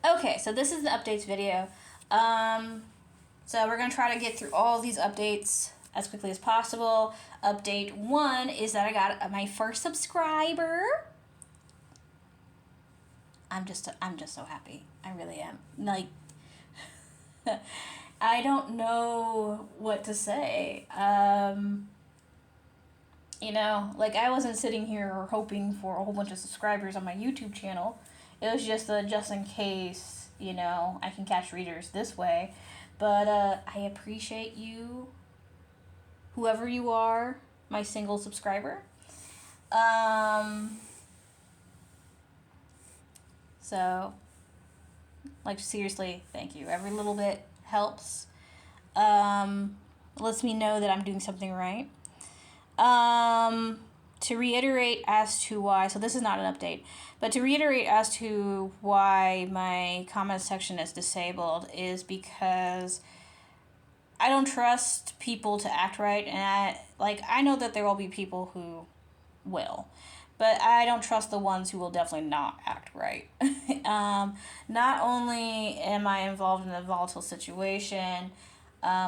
Okay, so this is the updates video. So we're gonna try to get through all these updates as quickly as possible. Update 1 is that I got my first subscriber. I'm just so happy. I really am. Like, I don't know what to say. Like, I wasn't sitting here hoping for a whole bunch of subscribers on my YouTube channel. It was just in case, I can catch readers this way. But I appreciate you, whoever you are, my single subscriber. So, like, seriously, thank you. Every little bit helps. Lets me know that I'm doing something right. To reiterate as to why, so this is not an update, but to reiterate as to why my comment section is disabled is because I don't trust people to act right, and I know that there will be people who will, but I don't trust the ones who will definitely not act right. Not only am I involved in a volatile situation,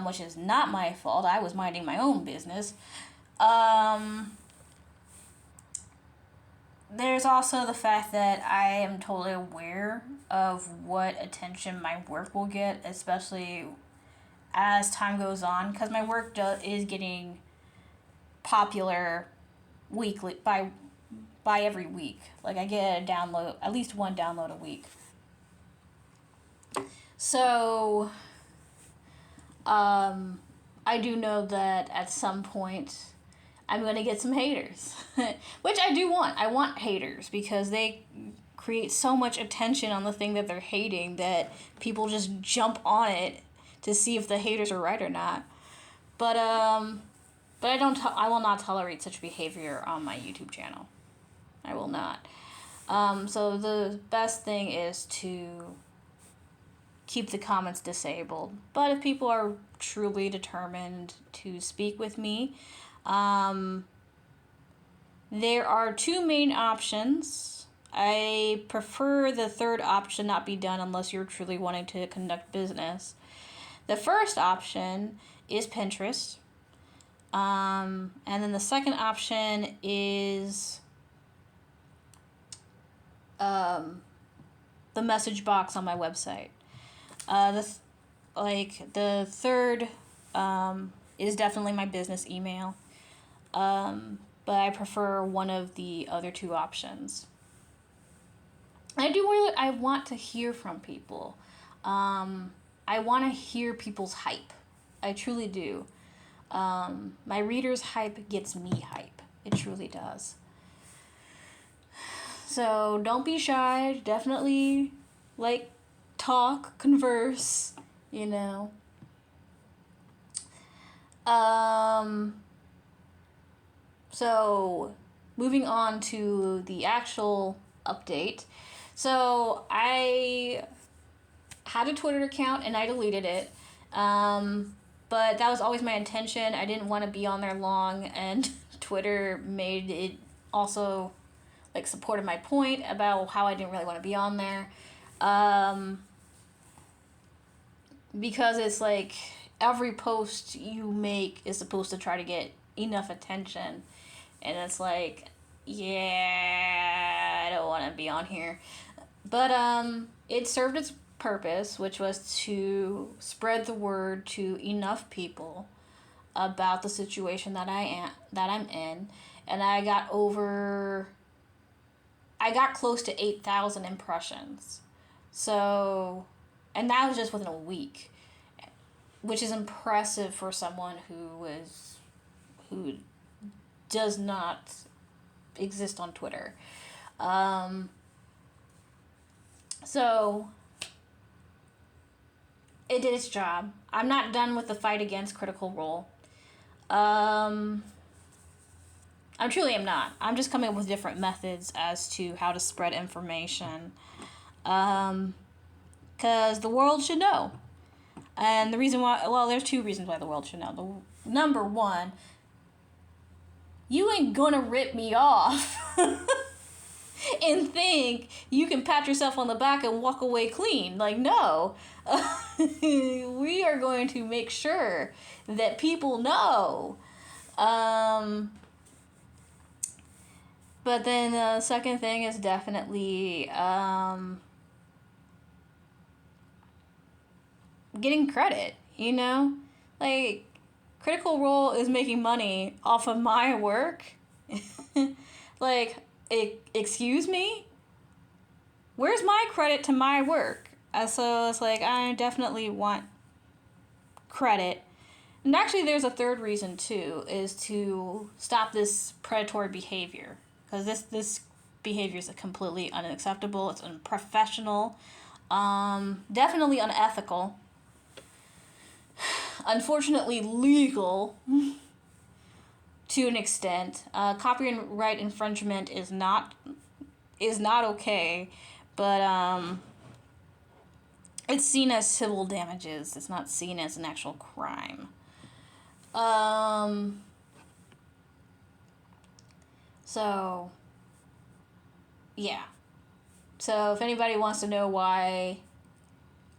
which is not my fault, I was minding my own business. There's also the fact that I am totally aware of what attention my work will get, especially as time goes on, because my work is getting popular weekly by every week. Like, I get a download, at least one download a week. So, I do know that at some point I'm going to get some haters, which I do want. I want haters because they create so much attention on the thing that they're hating that people just jump on it to see if the haters are right or not. But I will not tolerate such behavior on my YouTube channel. I will not. So the best thing is to keep the comments disabled. But if people are truly determined to speak with me, there are two main options. I prefer the third option not be done unless you're truly wanting to conduct business. The first option is Pinterest. And then the second option is the message box on my website. The third is definitely my business email. But I prefer one of the other two options. I want to hear from people. I want to hear people's hype. I truly do. My readers' hype gets me hype. It truly does. So don't be shy. Definitely, talk, converse, So, moving on to the actual update. So, I had a Twitter account and I deleted it. But that was always my intention. I didn't want to be on there long, and Twitter made it also, supported my point about how I didn't really want to be on there. Because it's every post you make is supposed to try to get enough attention. And it's yeah, I don't want to be on here. But it served its purpose, which was to spread the word to enough people about the situation that I'm in. And I got close to 8,000 impressions. So, and that was just within a week, which is impressive for someone who does not exist on Twitter. So it did its job. I'm not done with the fight against Critical Role. I truly am not. I'm just coming up with different methods as to how to spread information. Because the world should know. And the reason why, there's two reasons why the world should know. Number one, you ain't gonna rip me off. and think you can pat yourself on the back and walk away clean. Like, no. We are going to make sure that people know. But then the second thing is definitely getting credit, you know? Like, Critical Role is making money off of my work. Like, excuse me? Where's my credit to my work? So it's like, I definitely want credit. And actually, there's a third reason, too, is to stop this predatory behavior. Because this behavior is completely unacceptable. It's unprofessional. Definitely unethical. Unfortunately, legal to an extent. Copyright infringement is not okay, but it's seen as civil damages. It's not seen as an actual crime. So, yeah. So if anybody wants to know why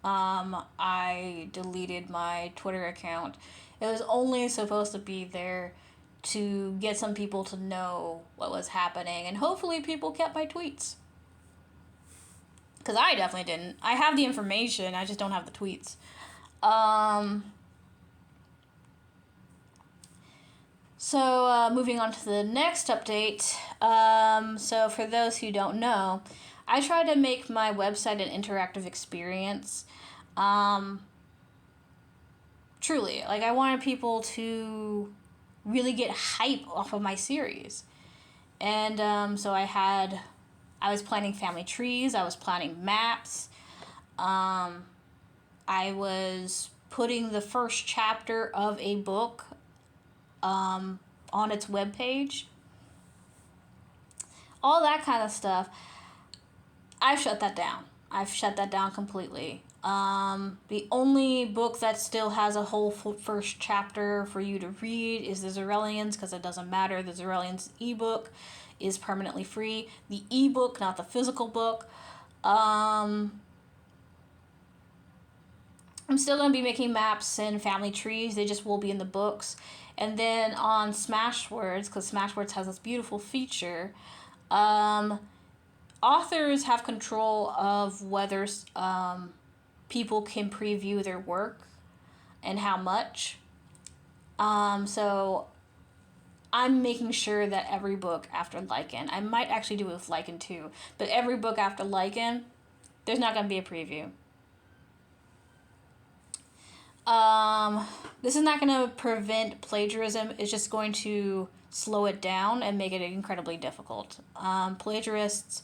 I deleted my Twitter account, it was only supposed to be there to get some people to know what was happening, and hopefully people kept my tweets. Because I definitely didn't. I have the information, I just don't have the tweets. So, moving on to the next update. So, for those who don't know, I try to make my website an interactive experience. Truly. Like, I wanted people to really get hype off of my series. And so I was planning family trees, I was planning maps. I was putting the first chapter of a book on its webpage. All that kind of stuff. I've shut that down. I've shut that down completely. The only book that still has a whole first chapter for you to read is The Zerellians, because it doesn't matter. The Zerellians ebook is permanently free. The ebook, not the physical book. I'm still going to be making maps and family trees. They just will be in the books. And then on Smashwords, because Smashwords has this beautiful feature, authors have control of whether people can preview their work and how much. So I'm making sure that every book after Lycan, I might actually do it with Lycan too, but every book after Lycan, there's not going to be a preview. This is not going to prevent plagiarism. It's just going to slow it down and make it incredibly difficult. Plagiarists,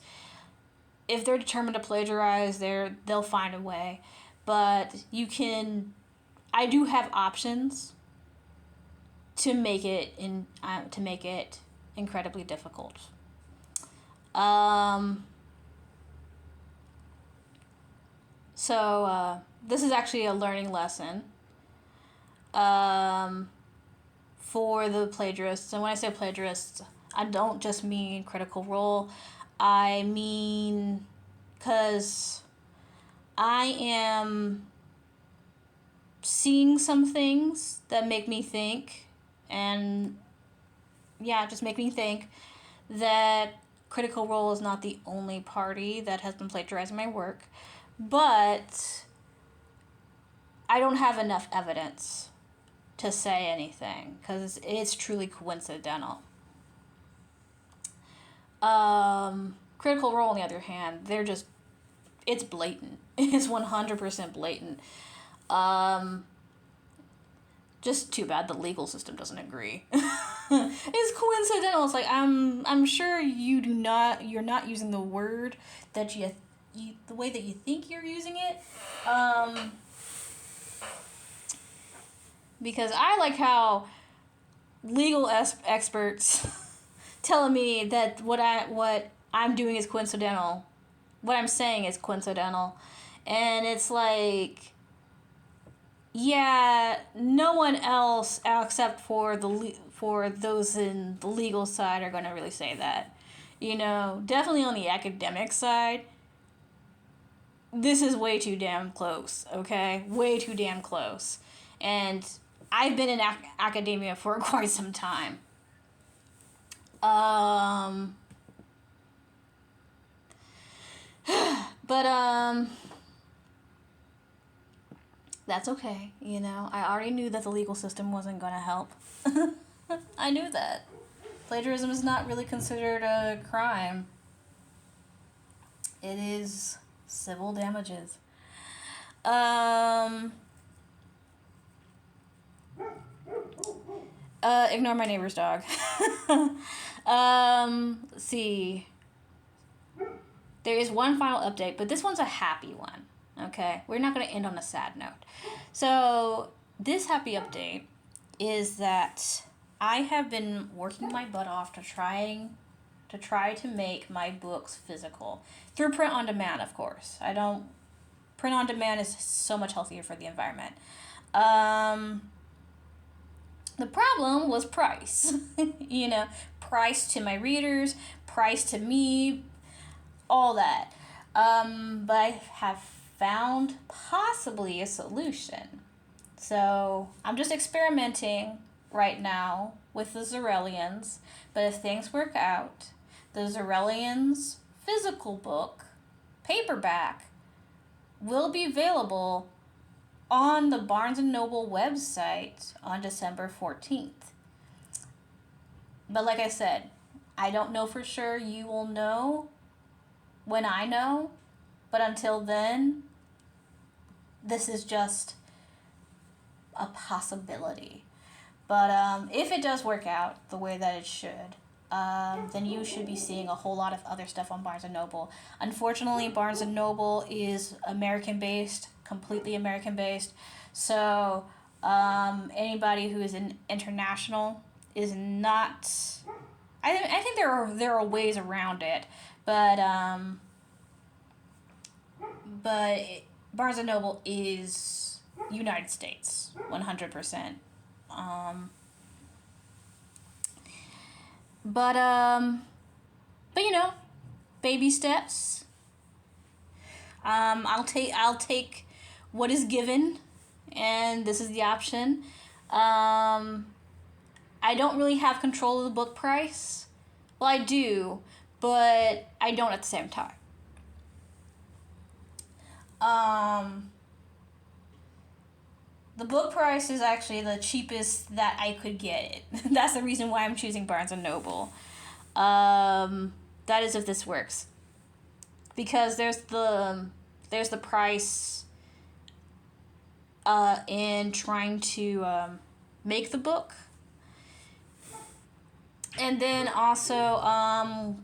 if they're determined to plagiarize, they'll find a way. But I do have options to make it incredibly difficult. So this is actually a learning lesson for the plagiarists. And when I say plagiarists, I don't just mean Critical Role. I mean, because I am seeing some things that make me think, and just make me think that Critical Role is not the only party that has been plagiarizing my work. But I don't have enough evidence to say anything, because it's truly coincidental. Critical Role, on the other hand, it's blatant. It's 100% blatant. Just too bad the legal system doesn't agree. It's coincidental. It's like, I'm sure you're not using the word that you the way that you think you're using it. Because I like how legal experts telling me that what I'm doing is coincidental. What I'm saying is coincidental. And it's like, yeah, no one else except for those in the legal side are going to really say that. You know, definitely on the academic side, this is way too damn close, okay? Way too damn close. And I've been in academia for quite some time. But that's okay, you know. I already knew that the legal system wasn't going to help. I knew that. Plagiarism is not really considered a crime. It is civil damages. Ignore my neighbor's dog. Let's see. There is one final update, but this one's a happy one. Okay? We're not going to end on a sad note. So, this happy update is that I have been working my butt off to try to make my books physical through print on demand, of course. Print on demand is so much healthier for the environment. The problem was price. You know, price to my readers, price to me, all that. But I have found possibly a solution. So I'm just experimenting right now with the Zerellians. But if things work out, the Zerellians physical book, paperback, will be available on the Barnes & Noble website on December 14th. But like I said, I don't know for sure. You will know when I know. But until then, this is just a possibility. But if it does work out the way that it should, then you should be seeing a whole lot of other stuff on Barnes & Noble. Unfortunately, Barnes & Noble is American-based, completely American-based. So anybody who is international is not... I think there are ways around it, but Barnes & Noble is United States, 100%. But you know, baby steps. I'll take what is given, and this is the option. I don't really have control of the book price. Well, I do, but I don't at the same time. The book price is actually the cheapest that I could get it. That's the reason why I'm choosing Barnes & Noble. That is if this works. Because there's the price in trying to make the book. And then also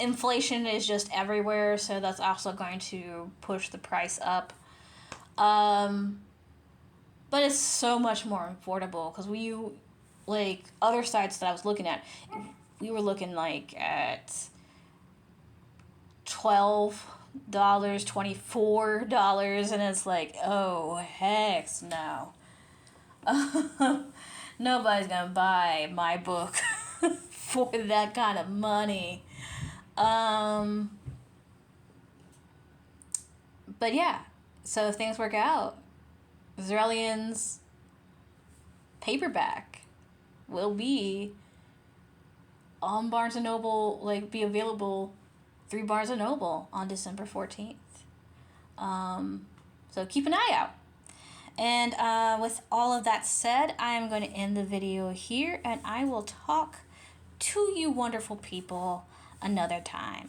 inflation is just everywhere, so that's also going to push the price up. But it's so much more affordable because like other sites that I was looking at, we were looking like at $12, $24, and it's like, oh heck no. Nobody's gonna buy my book for that kind of money. But yeah, so if things work out, Zerellians paperback will be on Barnes & Noble, like be available through Barnes & Noble on December 14th. So keep an eye out. And with all of that said, I am going to end the video here, and I will talk to you wonderful people another time.